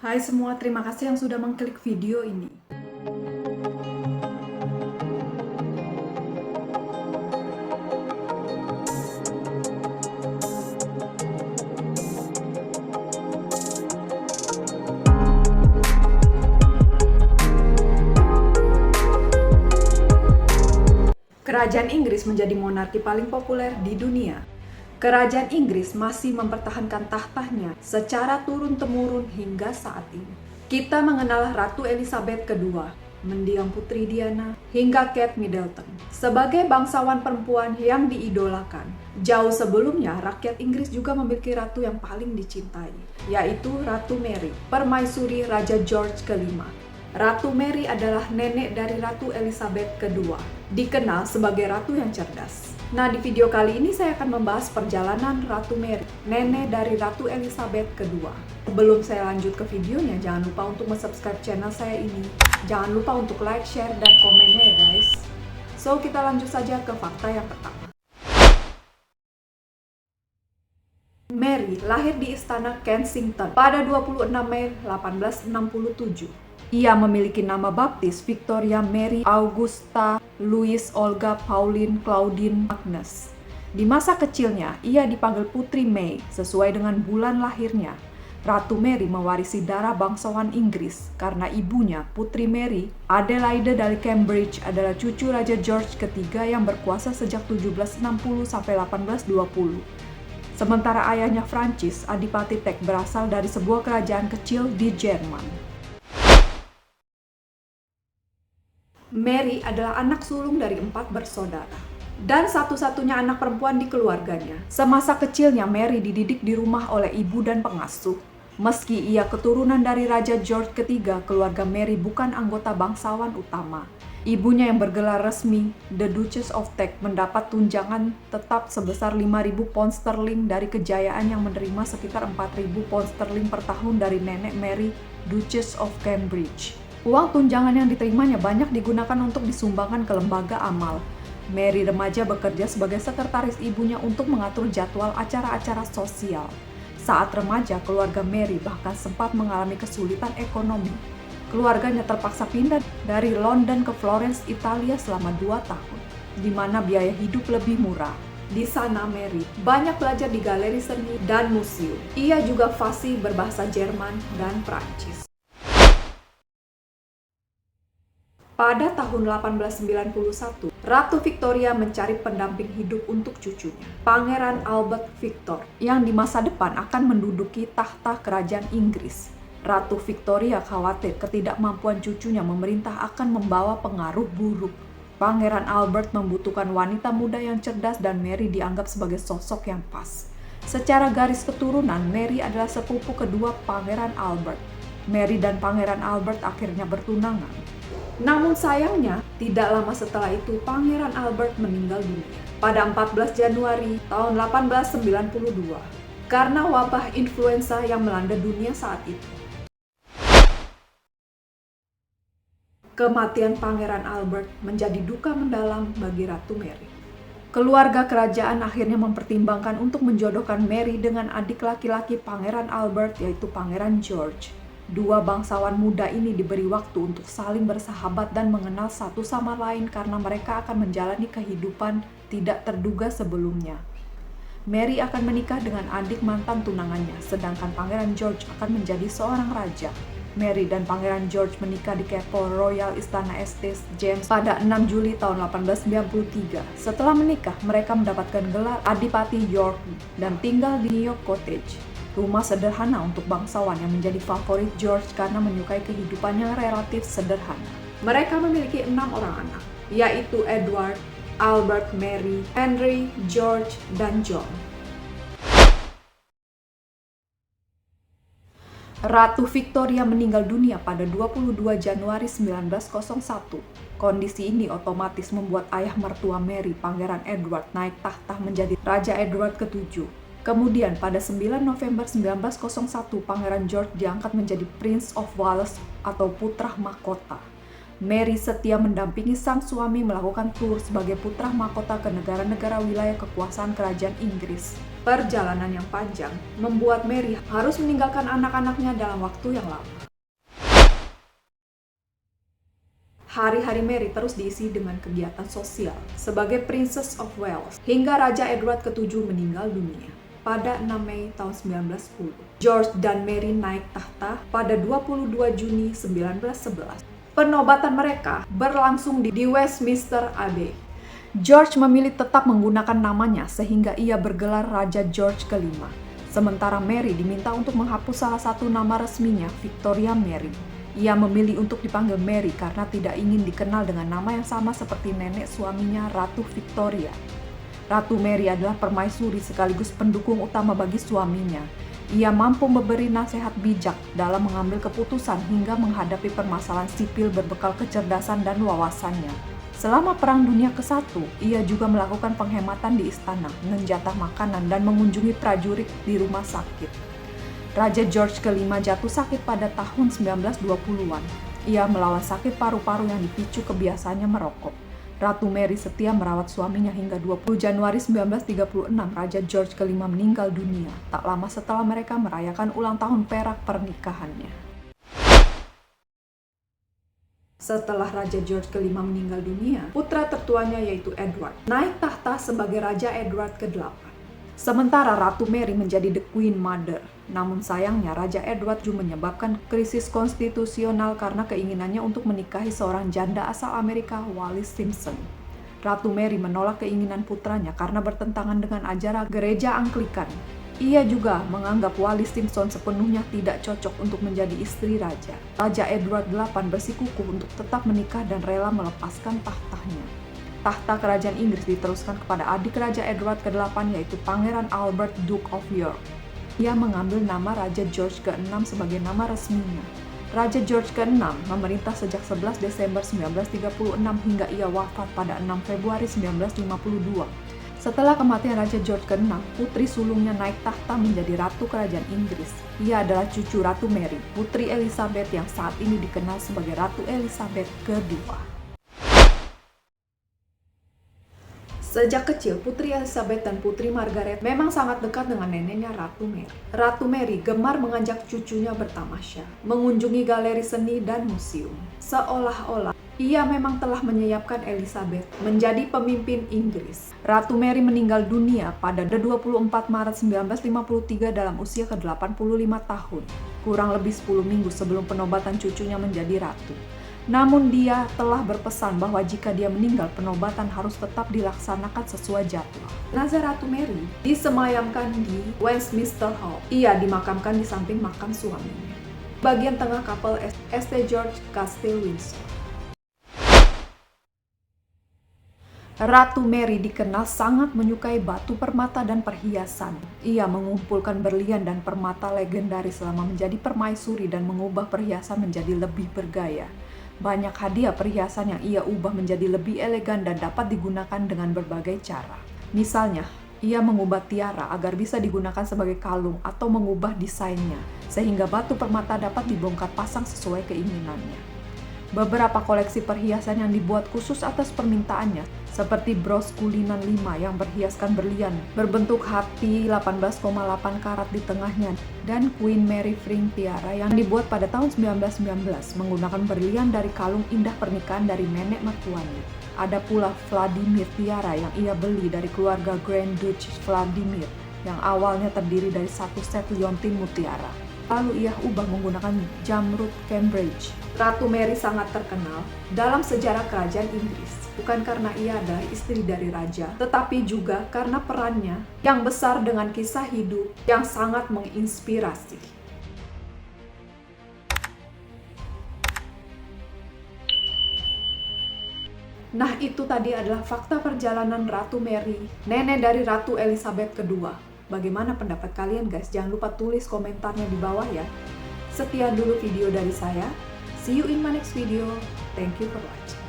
Hai semua, terima kasih yang sudah mengklik video ini. Kerajaan Inggris menjadi monarki paling populer di dunia. Kerajaan Inggris masih mempertahankan tahtanya secara turun-temurun hingga saat ini. Kita mengenal Ratu Elizabeth II, mendiang Putri Diana, hingga Kate Middleton sebagai bangsawan perempuan yang diidolakan. Jauh sebelumnya, rakyat Inggris juga memiliki ratu yang paling dicintai, yaitu Ratu Mary, permaisuri Raja George V. Ratu Mary adalah nenek dari Ratu Elizabeth II, dikenal sebagai ratu yang cerdas. Nah, di video kali ini saya akan membahas perjalanan Ratu Mary, nenek dari Ratu Elizabeth II. Sebelum saya lanjut ke videonya, jangan lupa untuk subscribe channel saya ini. Jangan lupa untuk like, share, dan komennya ya guys. So, kita lanjut saja ke fakta yang pertama. Mary lahir di Istana Kensington pada 26 Mei 1867. Ia memiliki nama baptis Victoria Mary Augusta Louise Olga Pauline Claudine Agnes. Di masa kecilnya, ia dipanggil Putri May sesuai dengan bulan lahirnya. Ratu Mary mewarisi darah bangsawan Inggris karena ibunya, Putri Mary Adelaide dari Cambridge, adalah cucu Raja George III yang berkuasa sejak 1760 sampai 1820. Sementara ayahnya Francis, Adipati Teck, berasal dari sebuah kerajaan kecil di Jerman. Mary adalah anak sulung dari 4 bersaudara dan satu-satunya anak perempuan di keluarganya. Semasa kecilnya, Mary dididik di rumah oleh ibu dan pengasuh. Meski ia keturunan dari Raja George III, keluarga Mary bukan anggota bangsawan utama. Ibunya yang bergelar resmi The Duchess of Teck mendapat tunjangan tetap sebesar 5.000 pound sterling dari kejayaan yang menerima sekitar 4.000 pound sterling per tahun dari nenek Mary, Duchess of Cambridge. Uang tunjangan yang diterimanya banyak digunakan untuk disumbangkan ke lembaga amal. Mary remaja bekerja sebagai sekretaris ibunya untuk mengatur jadwal acara-acara sosial. Saat remaja, keluarga Mary bahkan sempat mengalami kesulitan ekonomi. Keluarganya terpaksa pindah dari London ke Florence, Italia selama 2 tahun, di mana biaya hidup lebih murah. Di sana, Mary banyak belajar di galeri seni dan museum. Ia juga fasih berbahasa Jerman dan Prancis. Pada tahun 1891, Ratu Victoria mencari pendamping hidup untuk cucunya, Pangeran Albert Victor, yang di masa depan akan menduduki tahta kerajaan Inggris. Ratu Victoria khawatir ketidakmampuan cucunya memerintah akan membawa pengaruh buruk. Pangeran Albert membutuhkan wanita muda yang cerdas dan Mary dianggap sebagai sosok yang pas. Secara garis keturunan, Mary adalah sepupu kedua Pangeran Albert. Mary dan Pangeran Albert akhirnya bertunangan. Namun sayangnya, tidak lama setelah itu Pangeran Albert meninggal dunia pada 14 Januari tahun 1892 karena wabah influenza yang melanda dunia saat itu. Kematian Pangeran Albert menjadi duka mendalam bagi Ratu Mary. Keluarga kerajaan akhirnya mempertimbangkan untuk menjodohkan Mary dengan adik laki-laki Pangeran Albert, yaitu Pangeran George. Dua bangsawan muda ini diberi waktu untuk saling bersahabat dan mengenal satu sama lain karena mereka akan menjalani kehidupan tidak terduga sebelumnya. Mary akan menikah dengan adik mantan tunangannya, sedangkan Pangeran George akan menjadi seorang raja. Mary dan Pangeran George menikah di Keppel Royal Istana Estate James pada 6 Juli tahun 1893. Setelah menikah, mereka mendapatkan gelar Adipati York dan tinggal di York Cottage, rumah sederhana untuk bangsawan yang menjadi favorit George karena menyukai kehidupan yang relatif sederhana. Mereka memiliki 6 orang anak, yaitu Edward, Albert, Mary, Henry, George, dan John. Ratu Victoria meninggal dunia pada 22 Januari 1901. Kondisi ini otomatis membuat ayah mertua Mary, Pangeran Edward, naik tahta menjadi Raja Edward ke-7. Kemudian pada 9 November 1901, Pangeran George diangkat menjadi Prince of Wales atau putra mahkota. Mary setia mendampingi sang suami melakukan tur sebagai putra mahkota ke negara-negara wilayah kekuasaan kerajaan Inggris. Perjalanan yang panjang membuat Mary harus meninggalkan anak-anaknya dalam waktu yang lama. Hari-hari Mary terus diisi dengan kegiatan sosial sebagai Princess of Wales hingga Raja Edward ke-7 meninggal dunia pada 6 Mei tahun 1910. George dan Mary naik tahta pada 22 Juni 1911. Penobatan mereka berlangsung di Westminster Abbey. George memilih tetap menggunakan namanya sehingga ia bergelar Raja George kelima. Sementara Mary diminta untuk menghapus salah satu nama resminya, Victoria Mary. Ia memilih untuk dipanggil Mary karena tidak ingin dikenal dengan nama yang sama seperti nenek suaminya, Ratu Victoria. Ratu Mary adalah permaisuri sekaligus pendukung utama bagi suaminya. Ia mampu memberi nasihat bijak dalam mengambil keputusan hingga menghadapi permasalahan sipil berbekal kecerdasan dan wawasannya. Selama Perang Dunia ke-1, ia juga melakukan penghematan di istana, menjatah makanan, dan mengunjungi prajurit di rumah sakit. Raja George kelima jatuh sakit pada tahun 1920-an. Ia melawan sakit paru-paru yang dipicu kebiasaannya merokok. Ratu Mary setia merawat suaminya hingga 20 Januari 1936 Raja George kelima meninggal dunia, tak lama setelah mereka merayakan ulang tahun perak pernikahannya. Setelah Raja George kelima meninggal dunia, putra tertuanya yaitu Edward naik tahta sebagai Raja Edward ke-8. Sementara Ratu Mary menjadi The Queen Mother. Namun sayangnya Raja Edward juga menyebabkan krisis konstitusional karena keinginannya untuk menikahi seorang janda asal Amerika, Wallis Simpson. Ratu Mary menolak keinginan putranya karena bertentangan dengan ajaran gereja Anglikan. Ia juga menganggap Wallis Simpson sepenuhnya tidak cocok untuk menjadi istri raja. Raja Edward VIII bersikukuh untuk tetap menikah dan rela melepaskan tahtanya. Tahta kerajaan Inggris diteruskan kepada adik Raja Edward ke-8 yaitu Pangeran Albert, Duke of York. Ia mengambil nama Raja George ke-6 sebagai nama resminya. Raja George ke-6 memerintah sejak 11 Desember 1936 hingga ia wafat pada 6 Februari 1952. Setelah kematian Raja George ke-6, putri sulungnya naik tahta menjadi Ratu Kerajaan Inggris. Ia adalah cucu Ratu Mary, Putri Elizabeth yang saat ini dikenal sebagai Ratu Elizabeth kedua. Sejak kecil, Putri Elizabeth dan Putri Margaret memang sangat dekat dengan neneknya Ratu Mary. Ratu Mary gemar mengajak cucunya bertamasya, mengunjungi galeri seni dan museum. Seolah-olah ia memang telah menyiapkan Elizabeth menjadi pemimpin Inggris. Ratu Mary meninggal dunia pada 24 Maret 1953 dalam usia ke-85 tahun, kurang lebih 10 minggu sebelum penobatan cucunya menjadi ratu. Namun dia telah berpesan bahwa jika dia meninggal, penobatan harus tetap dilaksanakan sesuai jadwal. Jenazah Ratu Mary disemayamkan di Westminster Hall. Ia dimakamkan di samping makam suaminya. Bagian tengah kapel St. George Castle Windsor. Ratu Mary dikenal sangat menyukai batu permata dan perhiasan. Ia mengumpulkan berlian dan permata legendaris selama menjadi permaisuri dan mengubah perhiasan menjadi lebih bergaya. Banyak hadiah perhiasan yang ia ubah menjadi lebih elegan dan dapat digunakan dengan berbagai cara. Misalnya, ia mengubah tiara agar bisa digunakan sebagai kalung atau mengubah desainnya, sehingga batu permata dapat dibongkar pasang sesuai keinginannya. Beberapa koleksi perhiasan yang dibuat khusus atas permintaannya, seperti bros kulinan 5 yang berhiaskan berlian berbentuk hati 18,8 karat di tengahnya, dan Queen Mary Ring tiara yang dibuat pada tahun 1919 menggunakan berlian dari kalung indah pernikahan dari nenek mertuanya. Ada pula Vladimir tiara yang ia beli dari keluarga Grand Duchess Vladimir yang awalnya terdiri dari satu set liontin mutiara. Lalu ia ubah menggunakan jamrud Cambridge. Ratu Mary sangat terkenal dalam sejarah kerajaan Inggris, bukan karena ia adalah istri dari raja, tetapi juga karena perannya yang besar dengan kisah hidup yang sangat menginspirasi. Nah, itu tadi adalah fakta perjalanan Ratu Mary, nenek dari Ratu Elizabeth kedua. Bagaimana pendapat kalian guys? Jangan lupa tulis komentarnya di bawah ya. Sekian dulu video dari saya. See you in my next video. Thank you for watching.